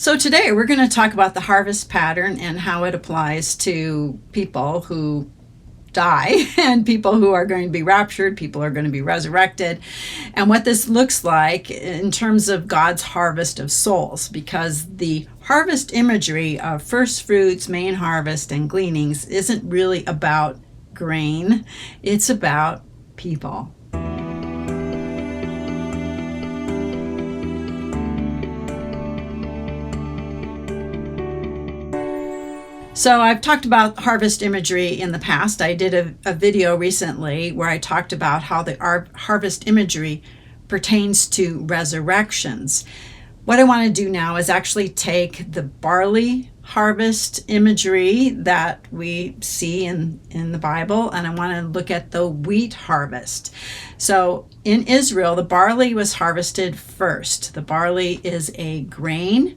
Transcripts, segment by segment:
So today we're going to talk about the harvest pattern and how it applies to people who die and people who are going to be raptured, people are going to be resurrected, and what this looks like in terms of God's harvest of souls, because the harvest imagery of first fruits, main harvest, and gleanings isn't really about grain, it's about people. So I've talked about harvest imagery in the past. I did a video recently where I talked about how the harvest imagery pertains to resurrections. What I want to do now is actually take the barley harvest imagery that we see in the Bible, and I want to look at the wheat harvest. So in Israel, the barley was harvested first. The barley is a grain,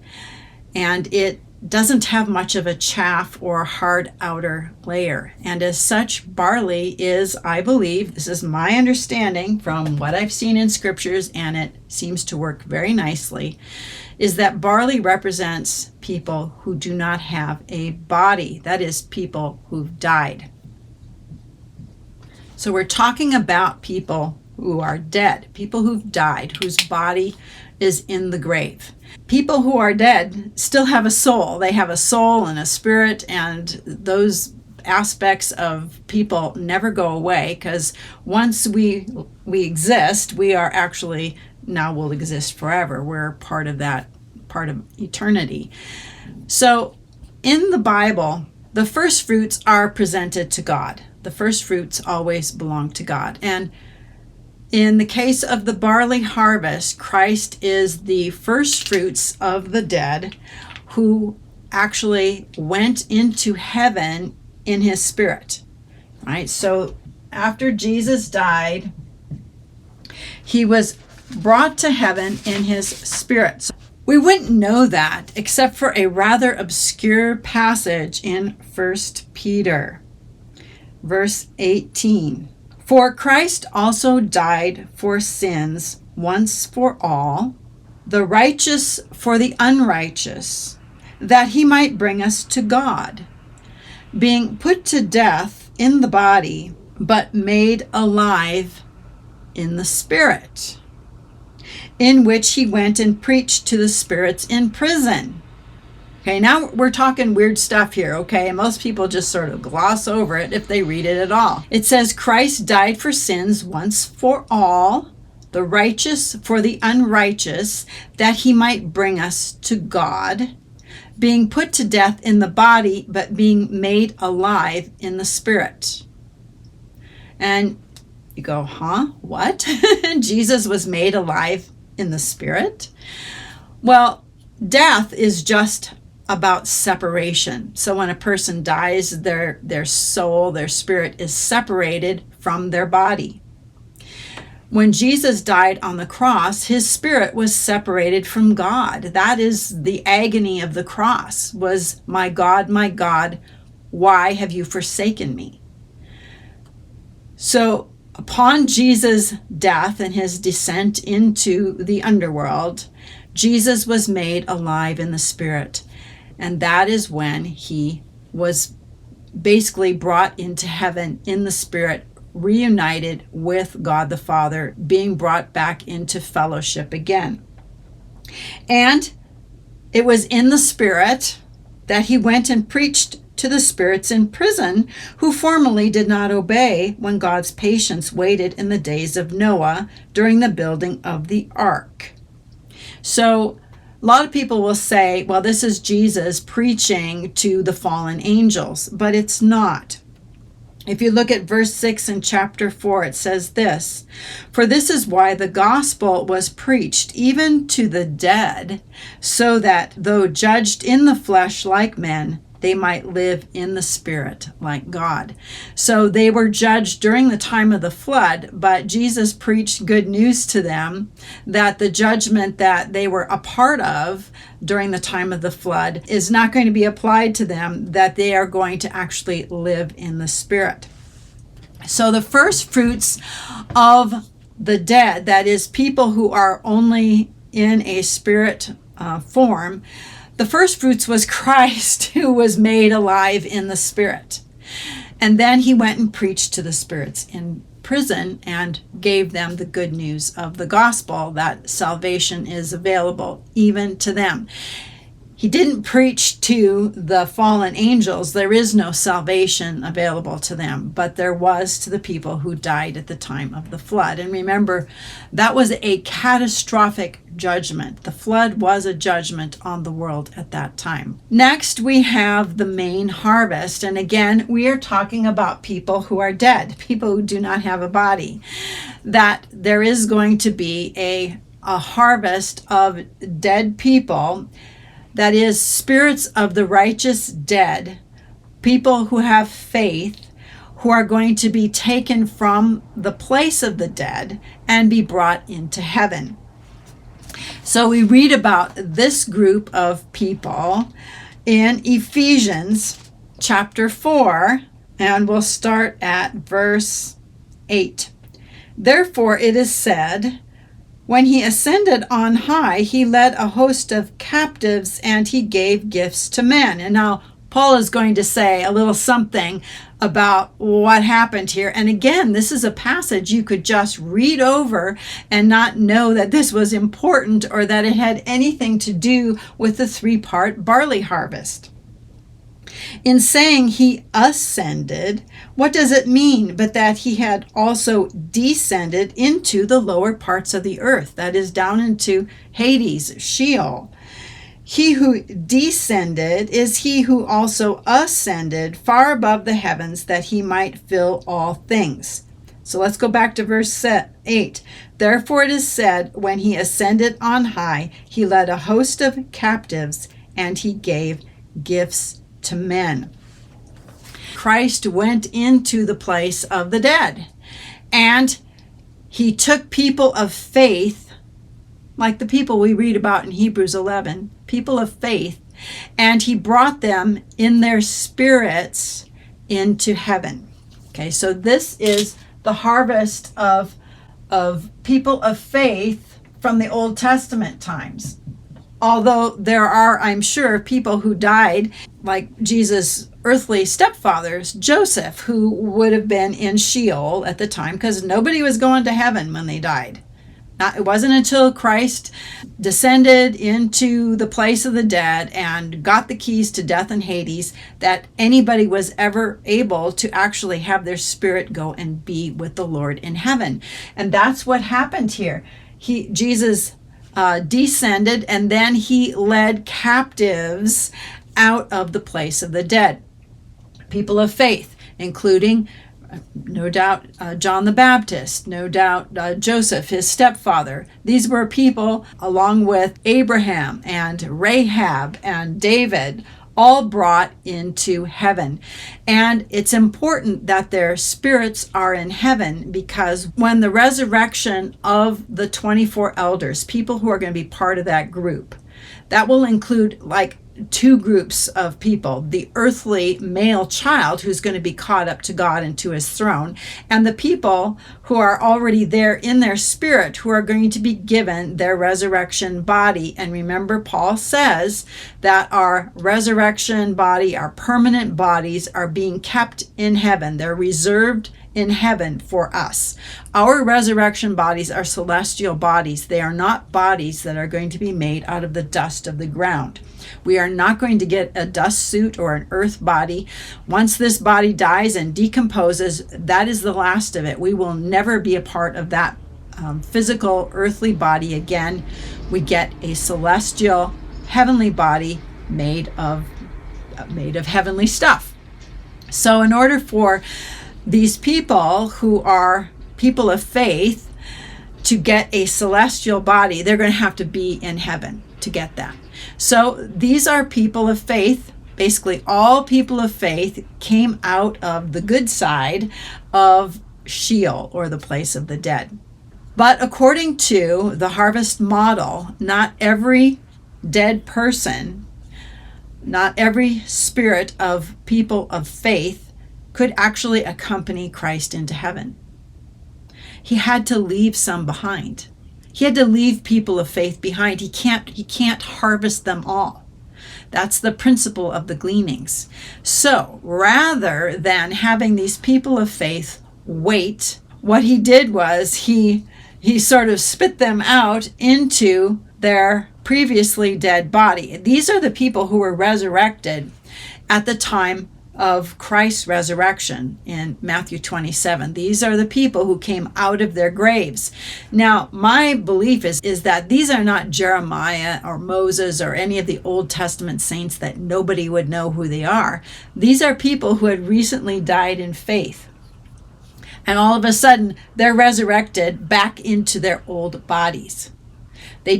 and it doesn't have much of a chaff or hard outer layer. And as such, barley is, I believe, this is my understanding from what I've seen in scriptures, and it seems to work very nicely, is that barley represents people who do not have a body. That is, people who've died. So we're talking about people who are dead, people who've died, whose body is in the grave. People who are dead still have a soul. They have a soul and a spirit, and those aspects of people never go away, because once we exist, we are actually, now will exist forever. We're part of that, part of eternity. So in the Bible, the first fruits are presented to God. The first fruits always belong to God. And in the case of the barley harvest, Christ is the first fruits of the dead who actually went into heaven in his spirit. Right? So after Jesus died, he was brought to heaven in his spirit. So we wouldn't know that except for a rather obscure passage in 1 Peter, verse 18. For Christ also died for sins once for all, the righteous for the unrighteous, that he might bring us to God, being put to death in the body, but made alive in the spirit, in which he went and preached to the spirits in prison. Okay, now we're talking weird stuff here, okay? And most people just sort of gloss over it if they read it at all. It says, Christ died for sins once for all, the righteous for the unrighteous, that he might bring us to God, being put to death in the body, but being made alive in the spirit. And you go, huh? What? Jesus was made alive in the spirit? Well, death is just about separation. So when a person dies, their soul, their spirit is separated from their body. When Jesus died on the cross, his spirit was separated from God. That is the agony of the cross, was, my God, why have you forsaken me? So upon Jesus' death and his descent into the underworld, Jesus was made alive in the spirit. And that is when he was basically brought into heaven in the spirit, reunited with God the Father, being brought back into fellowship again. And it was in the spirit that he went and preached to the spirits in prison, who formerly did not obey when God's patience waited in the days of Noah during the building of the ark. So a lot of people will say, well, this is Jesus preaching to the fallen angels, but it's not. If you look at verse 6 in chapter 4, it says this, for this is why the gospel was preached even to the dead, so that though judged in the flesh like men, they might live in the spirit like God. So they were judged during the time of the flood, but Jesus preached good news to them that the judgment that they were a part of during the time of the flood is not going to be applied to them, that they are going to actually live in the spirit. So the first fruits of the dead, that is people who are only in a spirit form, The first fruits was Christ, who was made alive in the Spirit. And then he went and preached to the spirits in prison and gave them the good news of the gospel, that salvation is available even to them. He didn't preach to the fallen angels. There is no salvation available to them, but there was to the people who died at the time of the flood. And remember, that was a catastrophic judgment. The flood was a judgment on the world at that time. Next, we have the main harvest. And again, we are talking about people who are dead, people who do not have a body. That there is going to be a harvest of dead people. That is, spirits of the righteous dead, people who have faith, who are going to be taken from the place of the dead and be brought into heaven. So we read about this group of people in Ephesians chapter 4, and we'll start at verse 8. Therefore it is said, when he ascended on high, he led a host of captives and he gave gifts to men. And now Paul is going to say a little something about what happened here. And again, this is a passage you could just read over and not know that this was important or that it had anything to do with the 3-part barley harvest. In saying he ascended, what does it mean but that he had also descended into the lower parts of the earth, that is, down into Hades, Sheol? He who descended is he who also ascended far above the heavens, that he might fill all things. So let's go back to verse 8. Therefore it is said, when he ascended on high, he led a host of captives and he gave gifts to men. Christ went into the place of the dead, and he took people of faith, like the people we read about in Hebrews 11, people of faith, and he brought them in their spirits into heaven. Okay, so this is the harvest of people of faith from the Old Testament times. Although there are, I'm sure, people who died, like Jesus' earthly stepfathers, Joseph, who would have been in Sheol at the time, because nobody was going to heaven when they died. It wasn't until Christ descended into the place of the dead and got the keys to death and Hades that anybody was ever able to actually have their spirit go and be with the Lord in heaven. And that's what happened here. Jesus descended, and then he led captives out of the place of the dead. People of faith, including no doubt John the Baptist, no doubt Joseph, his stepfather. These were people, along with Abraham and Rahab and David, all brought into heaven. And it's important that their spirits are in heaven, because when the resurrection of the 24 elders, people who are going to be part of that group, that will include like 2 groups of people: the earthly male child who's going to be caught up to God and to his throne, and the people who are already there in their spirit, who are going to be given their resurrection body. And remember, Paul says that our resurrection body, our permanent bodies, are being kept in heaven. They're reserved in heaven for us. Our resurrection bodies are celestial bodies. They are not bodies that are going to be made out of the dust of the ground. We are not going to get a dust suit or an earth body. Once this body dies and decomposes, that is the last of it. We will never be a part of that physical earthly body again. We get a celestial heavenly body made of heavenly stuff. So in order for these people who are people of faith to get a celestial body, they're going to have to be in heaven to get that. So these are people of faith. Basically, all people of faith came out of the good side of Sheol, or the place of the dead. But according to the harvest model, not every dead person, not every spirit of people of faith could actually accompany Christ into heaven. He had to leave some behind. He had to leave people of faith behind. He can't harvest them all. That's the principle of the gleanings. So rather than having these people of faith wait, what he did was he sort of spit them out into their previously dead body. These are the people who were resurrected at the time of Christ's resurrection in Matthew 27. These are the people who came out of their graves. Now, my belief is that these are not Jeremiah or Moses or any of the Old Testament saints that nobody would know who they are. These are people who had recently died in faith. And all of a sudden, they're resurrected back into their old bodies. They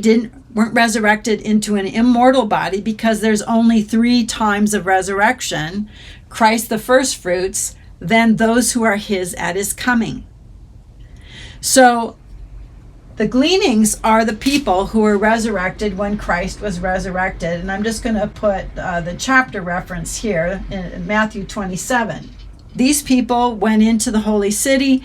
weren't resurrected into an immortal body because there's only 3 times of resurrection: Christ the first fruits, then those who are his at his coming. So the gleanings are the people who were resurrected when Christ was resurrected. And I'm just going to put the chapter reference here in Matthew 27. These people went into the holy city.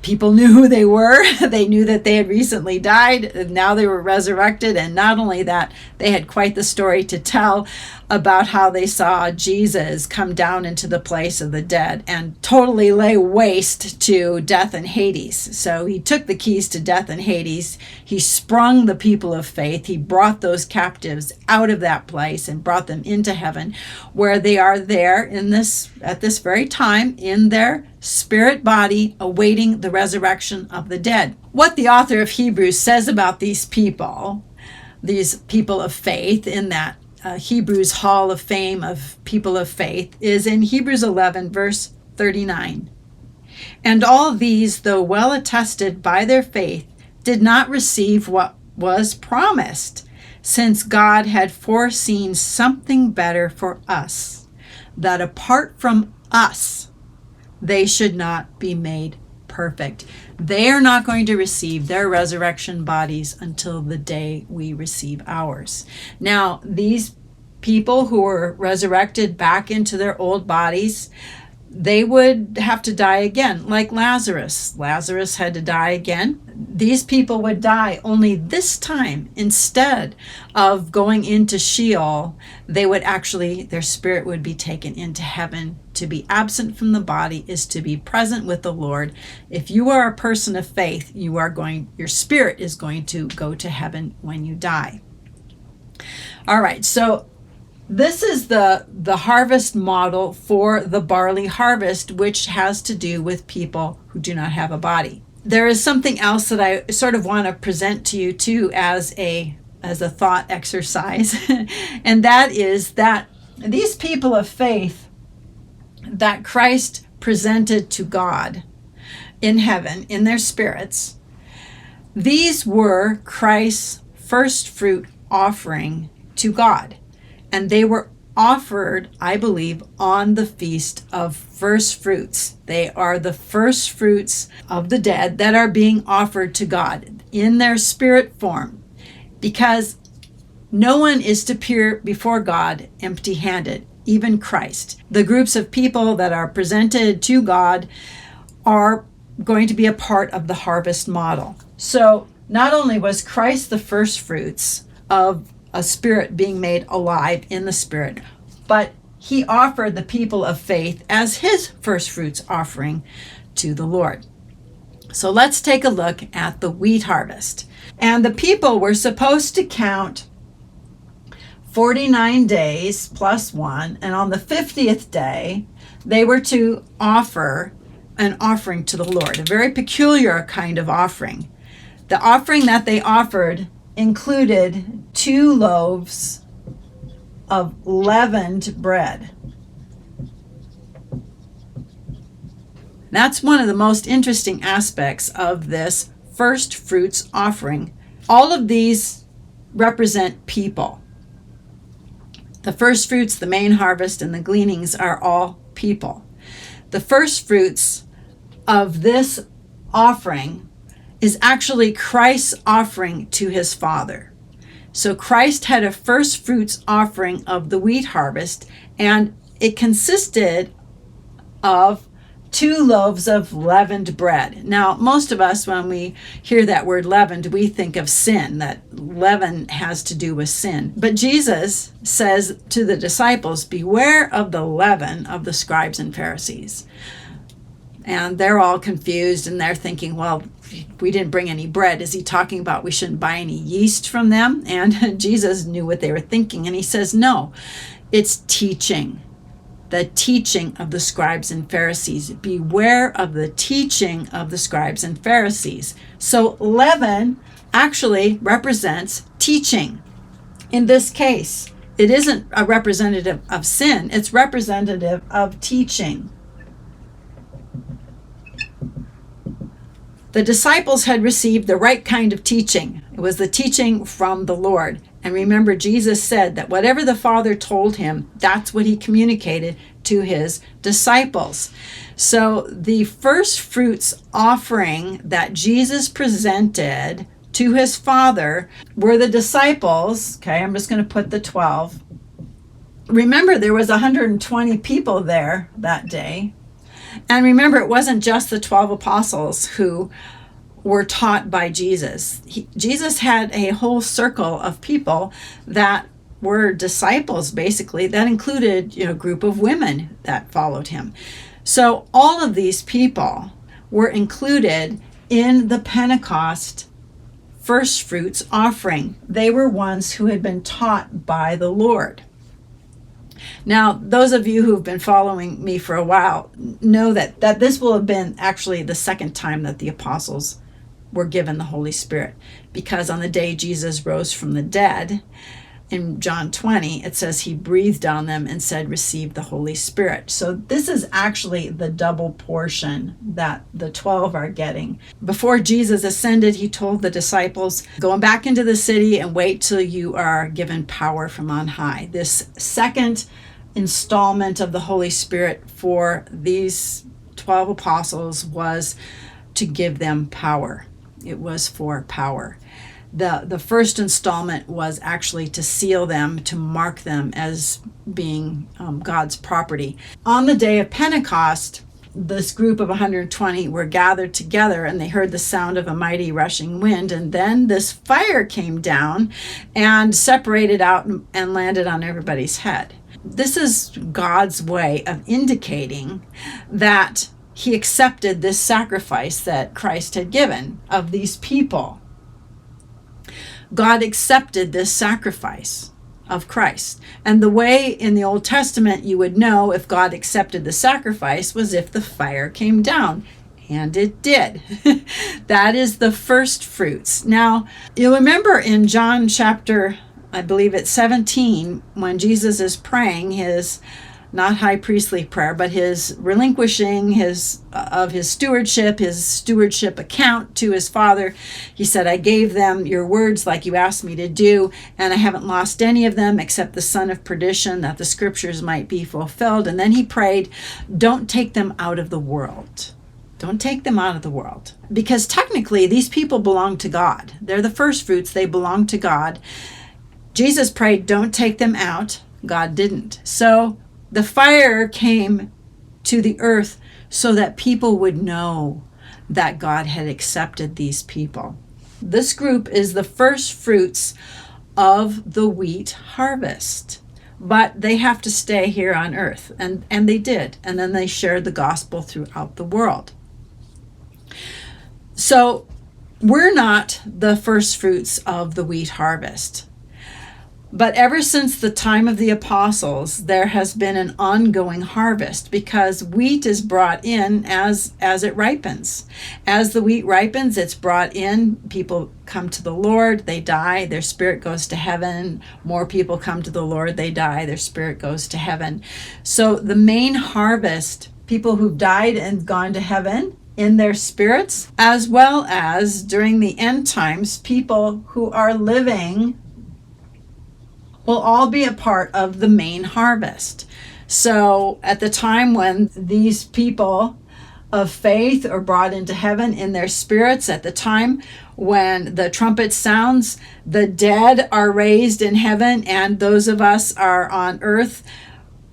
People knew who they were. They knew that they had recently died, and now they were resurrected. And not only that, they had quite the story to tell about how they saw Jesus come down into the place of the dead and totally lay waste to death and Hades. So he took the keys to death and Hades. He sprung the people of faith. He brought those captives out of that place and brought them into heaven, where they are there at this very time in their spirit body, awaiting the resurrection of the dead. What the author of Hebrews says about these people of faith in that Hebrews Hall of Fame of people of faith, is in Hebrews 11, verse 39. And all these, though well attested by their faith, did not receive what was promised, since God had foreseen something better for us, that apart from us, they should not be made perfect. They are not going to receive their resurrection bodies until the day we receive ours. Now, these people who were resurrected back into their old bodies, they would have to die again, like Lazarus. Lazarus had to die again. These people would die, only this time, instead of going into Sheol, their spirit would be taken into heaven. To be absent from the body is to be present with the Lord. If you are a person of faith, your spirit is going to go to heaven when you die. All right, so this is the harvest model for the barley harvest, which has to do with people who do not have a body. There is something else that I sort of want to present to you too as a thought exercise, and that is that these people of faith that Christ presented to God in heaven, in their spirits, these were Christ's first fruit offering to God. And they were offered, I believe, on the Feast of First Fruits. They are the first fruits of the dead that are being offered to God in their spirit form, because no one is to appear before God empty-handed, even Christ. The groups of people that are presented to God are going to be a part of the harvest model. So not only was Christ the first fruits of a spirit being made alive in the spirit, but he offered the people of faith as his first fruits offering to the Lord. So let's take a look at the wheat harvest. And the people were supposed to count 49 days plus 1, and on the 50th day, they were to offer an offering to the Lord, a very peculiar kind of offering. The offering that they offered included 2 loaves of leavened bread. That's one of the most interesting aspects of this first fruits offering. All of these represent people. The first fruits, the main harvest, and the gleanings are all people. The first fruits of this offering is actually Christ's offering to his Father. So Christ had a first fruits offering of the wheat harvest, and it consisted of 2 loaves of leavened bread. Now, most of us, when we hear that word leavened, we think of sin, that leaven has to do with sin. But Jesus says to the disciples, beware of the leaven of the scribes and Pharisees. And they're all confused, and they're thinking, well, we didn't bring any bread. Is he talking about we shouldn't buy any yeast from them? And Jesus knew what they were thinking, and he says, no, it's teaching. The teaching of the scribes and Pharisees. Beware of the teaching of the scribes and Pharisees. So leaven actually represents teaching. In this case, it isn't a representative of sin, it's representative of teaching. The disciples had received the right kind of teaching. It was the teaching from the Lord. And remember, Jesus said that whatever the Father told him, that's what he communicated to his disciples. So the first fruits offering that Jesus presented to his Father were the disciples. Okay, I'm just going to put the 12. Remember, there was 120 people there that day. And remember, it wasn't just the 12 apostles who were taught by Jesus. Jesus had a whole circle of people that were disciples, basically, that included, a group of women that followed him. So all of these people were included in the Pentecost first fruits offering. They were ones who had been taught by the Lord. Now, those of you who've been following me for a while know that this will have been actually the second time that the apostles were given the Holy Spirit, because on the day Jesus rose from the dead, in John 20, it says he breathed on them and said, receive the Holy Spirit. So this is actually the double portion that the 12 are getting. Before Jesus ascended, he told the disciples, going back into the city and wait till you are given power from on high. This second installment of the Holy Spirit for these 12 apostles was to give them power. It was for power. The first installment was actually to seal them, to mark them as being God's property. On the day of Pentecost, this group of 120 were gathered together, and they heard the sound of a mighty rushing wind, and then this fire came down and separated out and landed on everybody's head. This is God's way of indicating that he accepted this sacrifice that Christ had given of these people. God accepted this sacrifice of Christ. And the way in the Old Testament you would know if God accepted the sacrifice was if the fire came down. And it did. That is the first fruits. Now, you'll remember in John chapter, I believe it's 17, when Jesus is praying his not high priestly prayer, but his relinquishing of his stewardship account to his Father. He said, I gave them your words like you asked me to do, and I haven't lost any of them except the son of perdition, that the scriptures might be fulfilled. And then he prayed, don't take them out of the world. Don't take them out of the world. Because technically, these people belong to God. They're the first fruits. They belong to God. Jesus prayed, don't take them out. God didn't. So the fire came to the earth so that people would know that God had accepted these people. This group is the first fruits of the wheat harvest, but they have to stay here on earth, and they did, and then they shared the gospel throughout the world. So we're not the first fruits of the wheat harvest. But ever since the time of the apostles, there has been an ongoing harvest, because wheat is brought in as it ripens. As the wheat ripens, it's brought in. People come to the Lord, they die, their spirit goes to heaven. More people come to the Lord, they die, their spirit goes to heaven. So the main harvest, people who've died and gone to heaven in their spirits, as well as during the end times, people who are living will all be a part of the main harvest. So at the time when these people of faith are brought into heaven in their spirits, at the time when the trumpet sounds, the dead are raised in heaven, and those of us are on earth,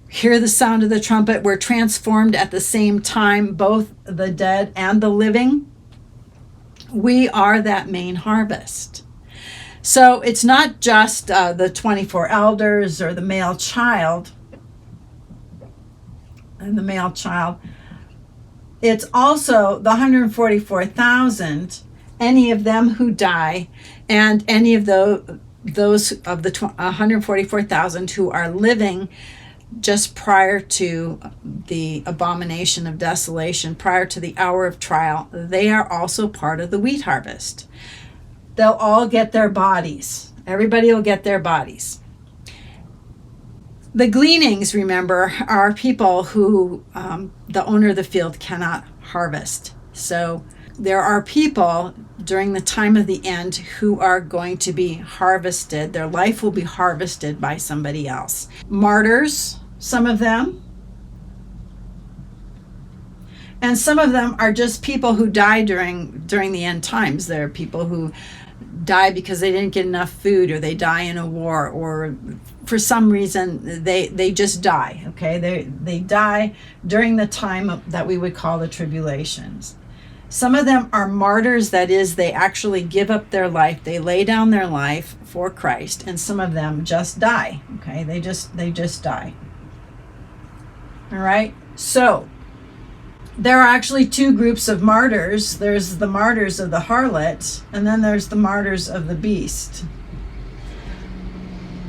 hear the sound of the trumpet. We're transformed at the same time, both the dead and the living. We are that main harvest. So it's not just the 24 elders or the male child and the male child. It's also the 144,000, any of them who die, and any of those of the 144,000 who are living just prior to the abomination of desolation, prior to the hour of trial. They are also part of the wheat harvest. They'll all get their bodies. Everybody will get their bodies. The gleanings, remember, are people who the owner of the field cannot harvest. So there are people during the time of the end who are going to be harvested. Their life will be harvested by somebody else. Martyrs, some of them. And some of them are just people who die during the end times. There are people who die because they didn't get enough food, or they die in a war, or for some reason they just die. Okay, they die during the time that we would call the tribulations. Some of them are martyrs, that is, they actually give up their life, they lay down their life for Christ, and some of them just die. Okay, they just die. All right, so there are actually two groups of martyrs. There's the martyrs of the harlot, and then there's the martyrs of the beast.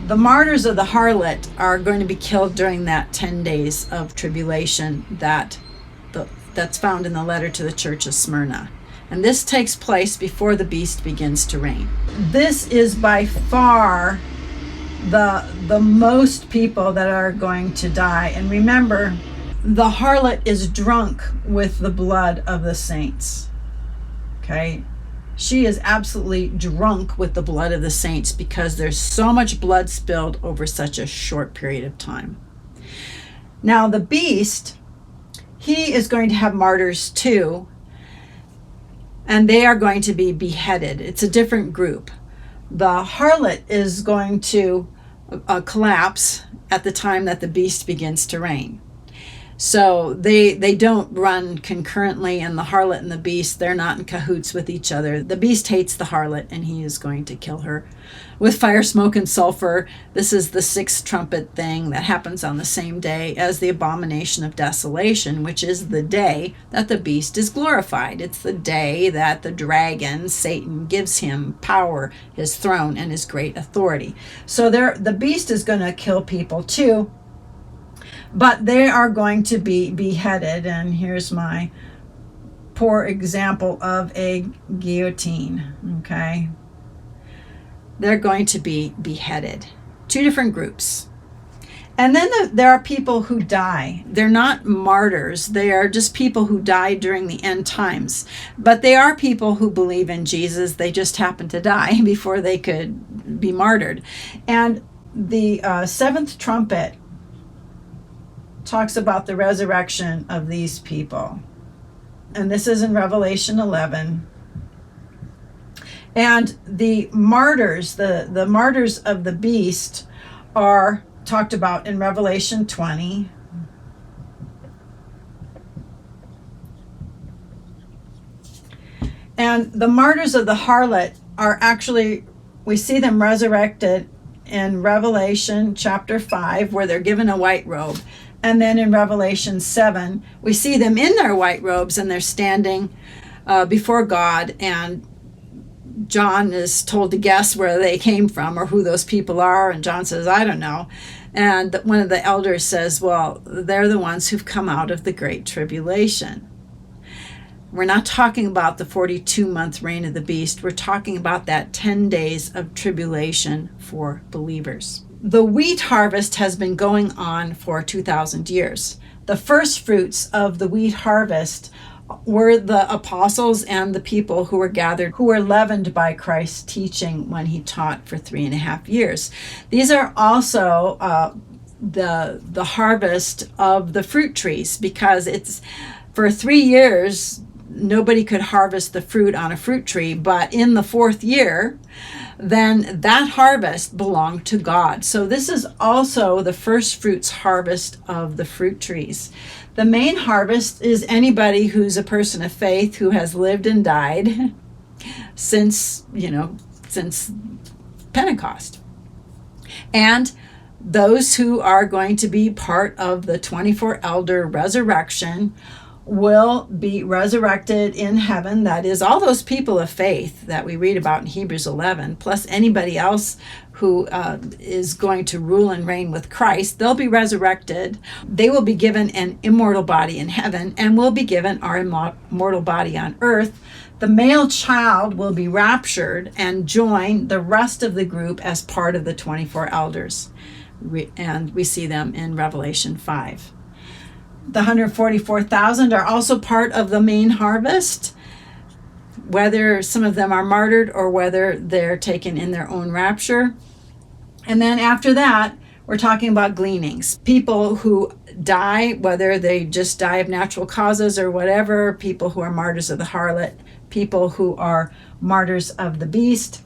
The martyrs of the harlot are going to be killed during that 10 days of tribulation that's found in the letter to the church of Smyrna. And this takes place before the beast begins to reign. This is by far the most people that are going to die. And remember, the harlot is drunk with the blood of the saints. Okay? She is absolutely drunk with the blood of the saints because there's so much blood spilled over such a short period of time. Now, the beast, he is going to have martyrs too, and they are going to be beheaded. It's a different group. The harlot is going to collapse at the time that the beast begins to reign. So they don't run concurrently, and the harlot and the beast, they're not in cahoots with each other. The beast hates the harlot, and he is going to kill her with fire, smoke, and sulfur. This is the sixth trumpet thing that happens on the same day as the abomination of desolation, which is the day that the beast is glorified. It's the day that the dragon, Satan, gives him power, his throne, and his great authority. So the beast is going to kill people too. But they are going to be beheaded, and here's my poor example of a guillotine, okay? They're going to be beheaded. Two different groups. And then there are people who die. They're not martyrs. They are just people who die during the end times. But they are people who believe in Jesus. They just happen to die before they could be martyred. And the seventh trumpet talks about the resurrection of these people. And this is in Revelation 11. And the martyrs, the martyrs of the beast, are talked about in Revelation 20. And the martyrs of the harlot are actually, we see them resurrected in Revelation chapter 5, where they're given a white robe. And then in Revelation 7, we see them in their white robes, and they're standing before God, and John is told to guess where they came from or who those people are, and John says, I don't know. And one of the elders says, well, they're the ones who've come out of the great tribulation. We're not talking about the 42-month reign of the beast. We're talking about that 10 days of tribulation for believers. The wheat harvest has been going on for 2,000 years. The first fruits of the wheat harvest were the apostles and the people who were gathered, who were leavened by Christ's teaching when he taught for 3.5 years. These are also the harvest of the fruit trees, because it's for 3 years nobody could harvest the fruit on a fruit tree, but in the fourth year, then that harvest belonged to God. So this is also the first fruits harvest of the fruit trees. The main harvest is anybody who's a person of faith who has lived and died since Pentecost. And those who are going to be part of the 24 elder resurrection will be resurrected in heaven. That is, all those people of faith that we read about in Hebrews 11, plus anybody else who is going to rule and reign with Christ, they'll be resurrected. They will be given an immortal body in heaven, and will be given our immortal body on earth. The male child will be raptured and join the rest of the group as part of the 24 elders. And we see them in Revelation 5. The 144,000 are also part of the main harvest, whether some of them are martyred or whether they're taken in their own rapture. And then after that, we're talking about gleanings. People who die, whether they just die of natural causes or whatever, people who are martyrs of the harlot, people who are martyrs of the beast.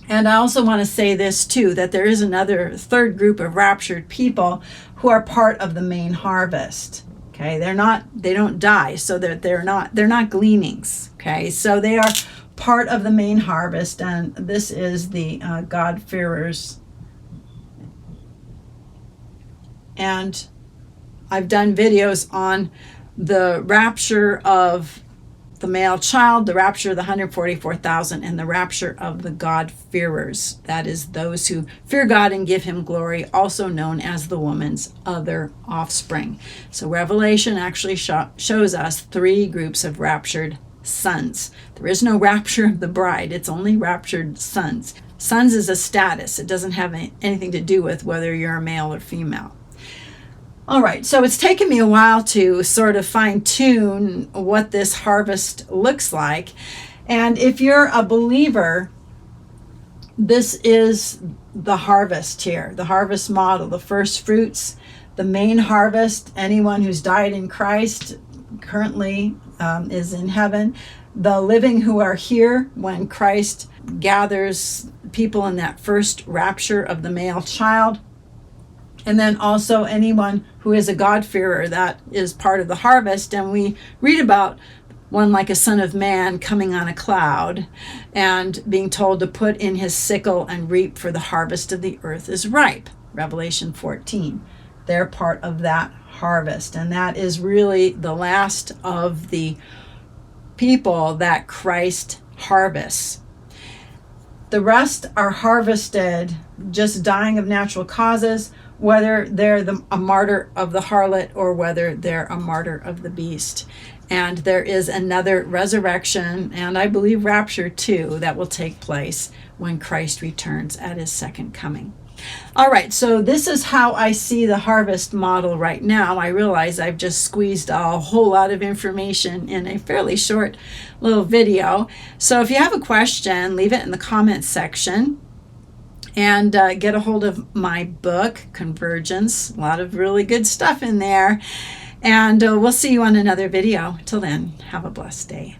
And I also want to say this too, that there is another third group of raptured people who are part of the main harvest. Okay, they don't die, so they're not gleanings. Okay, so they are part of the main harvest, and this is the God-fearers. And I've done videos on the rapture of the male child, the rapture of the 144,000, and the rapture of the God-fearers. That is those who fear God and give him glory, also known as the woman's other offspring. So Revelation actually shows us three groups of raptured sons. There is no rapture of the bride. It's only raptured sons. Sons is a status. It doesn't have anything to do with whether you're a male or female. All right, so it's taken me a while to sort of fine-tune what this harvest looks like. And if you're a believer, this is the harvest here, the harvest model, the first fruits, the main harvest. Anyone who's died in Christ currently is in heaven. The living who are here when Christ gathers people in that first rapture of the male child. And then also anyone who is a God-fearer, that is part of the harvest. And we read about one like a son of man coming on a cloud and being told to put in his sickle and reap, for the harvest of the earth is ripe. Revelation 14. They're part of that harvest. And that is really the last of the people that Christ harvests. The rest are harvested just dying of natural causes, whether they're a martyr of the harlot or whether they're a martyr of the beast. And there is another resurrection, and I believe rapture too, that will take place when Christ returns at his second coming. All right, so this is how I see the harvest model right now. I realize I've just squeezed a whole lot of information in a fairly short little video. So if you have a question, leave it in the comments section. And get a hold of my book, Convergence. A lot of really good stuff in there. And we'll see you on another video. Till then, have a blessed day.